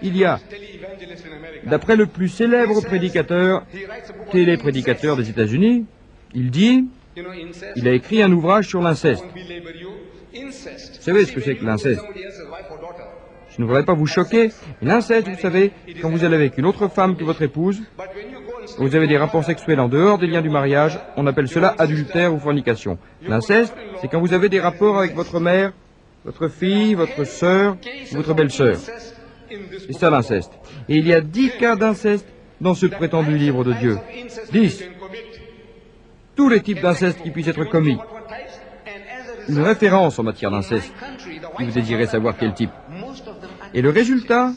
Il y a, d'après le plus célèbre prédicateur, téléprédicateur des États-Unis, il dit, il a écrit un ouvrage sur l'inceste. Vous savez ce que c'est que l'inceste? Je ne voudrais pas vous choquer. L'inceste, vous savez, quand vous allez avec une autre femme que votre épouse, vous avez des rapports sexuels en dehors des liens du mariage, on appelle cela adultère ou fornication. L'inceste, c'est quand vous avez des rapports avec votre mère, votre fille, votre sœur, votre belle-sœur. C'est ça l'inceste. Et il y a 10 cas d'inceste dans ce prétendu livre de Dieu. 10. Tous les types d'inceste qui puissent être commis. Une référence en matière d'inceste, si vous désirez savoir quel type. Et le résultat,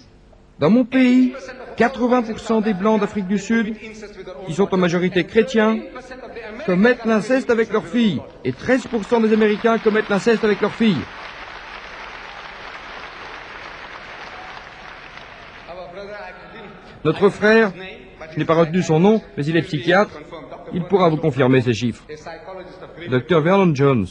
dans mon pays, 80% des Blancs d'Afrique du Sud, qui sont en majorité chrétiens, commettent l'inceste avec leurs filles. Et 13% des Américains commettent l'inceste avec leurs filles. Notre frère, je n'ai pas retenu son nom, mais il est psychiatre, il pourra vous confirmer ces chiffres. Dr. Vernon Jones,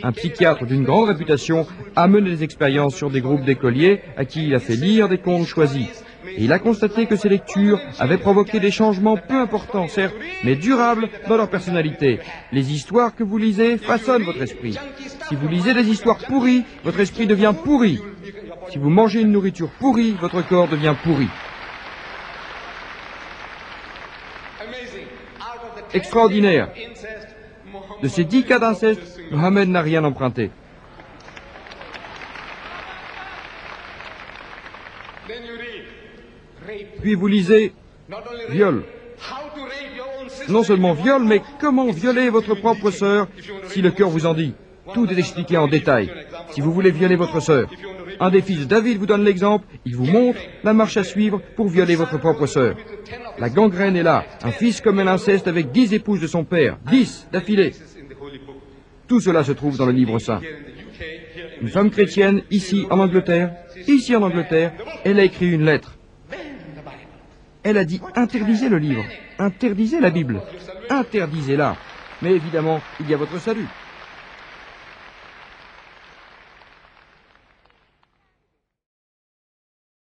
un psychiatre d'une grande réputation, a mené des expériences sur des groupes d'écoliers à qui il a fait lire des contes choisis. Et il a constaté que ces lectures avaient provoqué des changements peu importants, certes, mais durables dans leur personnalité. Les histoires que vous lisez façonnent votre esprit. Si vous lisez des histoires pourries, votre esprit devient pourri. Si vous mangez une nourriture pourrie, votre corps devient pourri. Extraordinaire. De ces 10 cas d'inceste, Mohammed n'a rien emprunté. Puis vous lisez viol. Non seulement viol, mais comment violer votre propre sœur si le cœur vous en dit. Tout est expliqué en détail. Si vous voulez violer votre sœur, un des fils de David vous donne l'exemple, il vous montre la marche à suivre pour violer votre propre sœur. La gangrène est là. Un fils commet l'inceste avec 10 épouses de son père. 10 d'affilée. Tout cela se trouve dans le livre saint. Une femme chrétienne, ici en Angleterre, elle a écrit une lettre. Elle a dit, interdisez le livre, interdisez la Bible, interdisez-la. Mais évidemment, il y a votre salut.